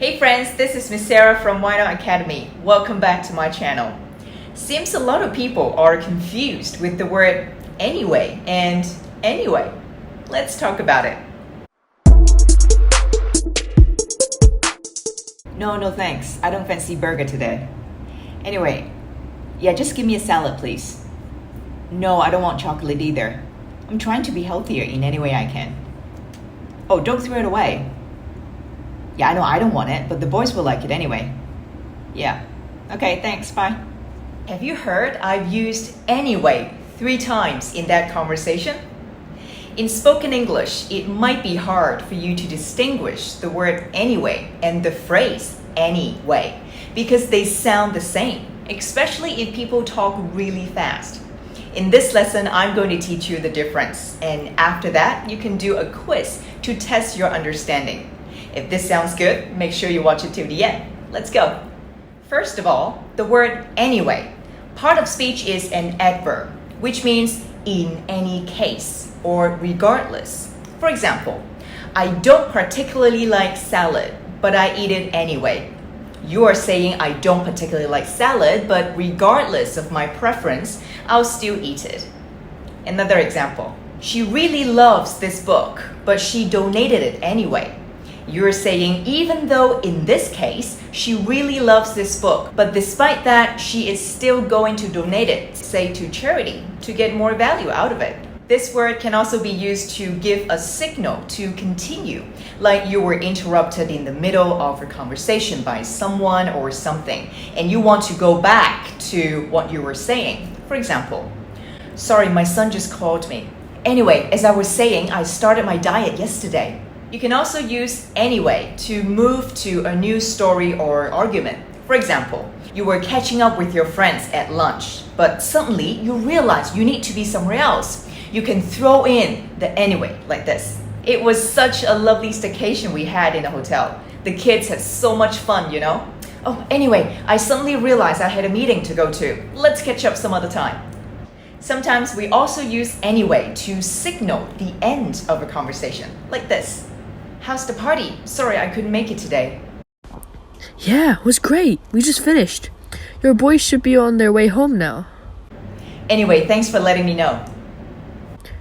Hey friends, this is Miss Sarah from Why Not Academy. Welcome back to my channel. Seems a lot of people are confused with the word anyway and anyway. Let's talk about it. No thanks. I don't fancy burger today. Anyway, just give me a salad please. No, I don't want chocolate either. I'm trying to be healthier in any way I can. Oh, don't throw it away. Yeah, I know I don't want it, but the boys will like it anyway. Yeah. Okay, thanks, bye. Have you heard I've used anyway 3 times in that conversation? In spoken English, it might be hard for you to distinguish the word anyway and the phrase anyway because they sound the same, especially if people talk really fast. In this lesson, I'm going to teach you the difference, and after that, you can do a quiz to test your understanding. If this sounds good, make sure you watch it to the end. Let's go. First of all, the word anyway. Part of speech is an adverb, which means in any case or regardless. For example, I don't particularly like salad, but I eat it anyway. You are saying I don't particularly like salad, but regardless of my preference, I'll still eat it. Another example, she really loves this book, but she donated it anyway. You're saying even though in this case, she really loves this book, but despite that, she is still going to donate it, say to charity, to get more value out of it. This word can also be used to give a signal to continue, like you were interrupted in the middle of a conversation by someone or something, and you want to go back to what you were saying. For example, sorry, my son just called me. Anyway, as I was saying, I started my diet yesterday. You can also use anyway to move to a new story or argument. For example, you were catching up with your friends at lunch, but suddenly you realize you need to be somewhere else. You can throw in the anyway like this. It was such a lovely staycation we had in a hotel. The kids had so much fun, you know? Oh, anyway, I suddenly realized I had a meeting to go to. Let's catch up some other time. Sometimes we also use anyway to signal the end of a conversation, like this. How's the party? Sorry, I couldn't make it today. Yeah, it was great. We just finished. Your boys should be on their way home now. Anyway, thanks for letting me know.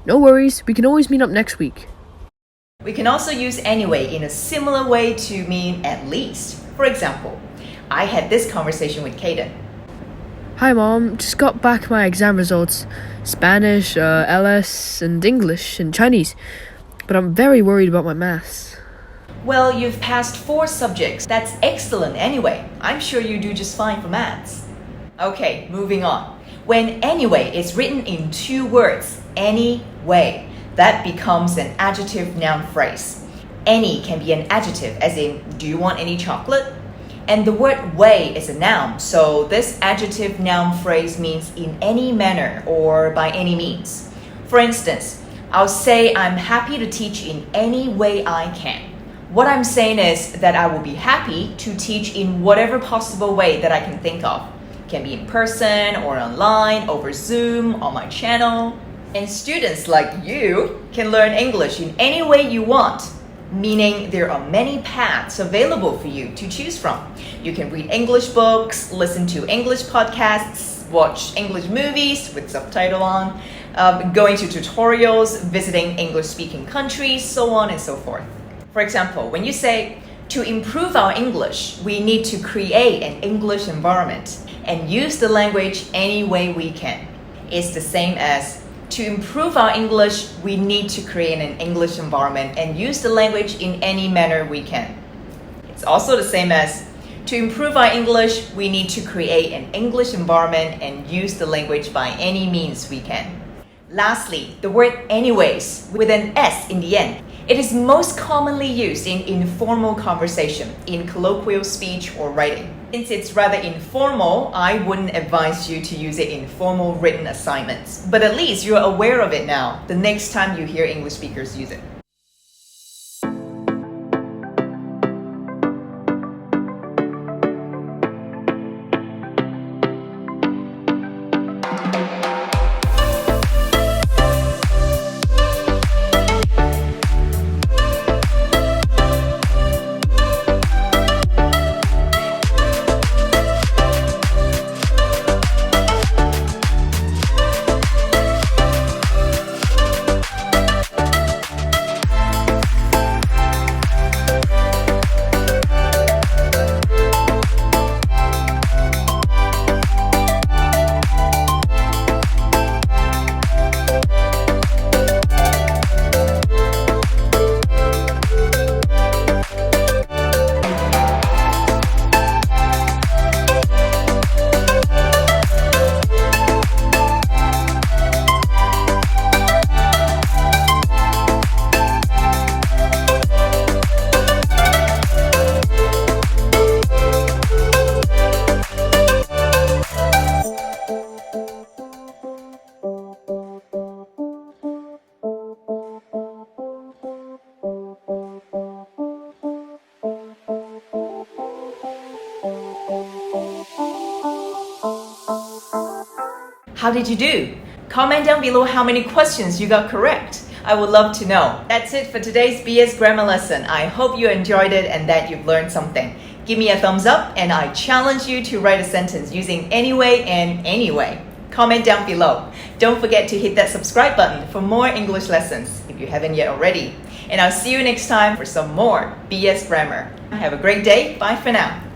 No worries, we can always meet up next week. We can also use anyway in a similar way to mean at least. For example, I had this conversation with Kaden. Hi Mom, just got back my exam results. Spanish, LS, and English, and Chinese. But I'm very worried about my maths. Well, you've passed 4 subjects. That's excellent anyway. I'm sure you do just fine for maths. Okay, moving on. When anyway is written in 2 words, anyway, that becomes an adjective noun phrase. Any can be an adjective, as in, do you want any chocolate? And the word way is a noun, so this adjective noun phrase means in any manner or by any means. For instance, I'll say I'm happy to teach in any way I can. What I'm saying is that I will be happy to teach in whatever possible way that I can think of. It can be in person or online, over Zoom, on my channel. And students like you can learn English in any way you want, meaning there are many paths available for you to choose from. You can read English books, listen to English podcasts, watch English movies with subtitle on, going to tutorials, visiting English-speaking countries, so on and so forth. For example, when you say, to improve our English, we need to create an English environment and use the language any way we can. It's the same as, to improve our English, we need to create an English environment and use the language in any manner we can. It's also the same as, to improve our English, we need to create an English environment and use the language by any means we can. Lastly, the word anyways with an S in the end. It is most commonly used in informal conversation, in colloquial speech or writing. Since it's rather informal, I wouldn't advise you to use it in formal written assignments. But at least you're aware of it now, the next time you hear English speakers use it. How did you do? Comment down below how many questions you got correct. I would love to know. That's it for today's BS grammar lesson. I hope you enjoyed it and that you've learned something. Give me a thumbs up and I challenge you to write a sentence using anyway and anyway. Comment down below. Don't forget to hit that subscribe button for more English lessons if you haven't yet already. And I'll see you next time for some more BS grammar. Have a great day. Bye for now.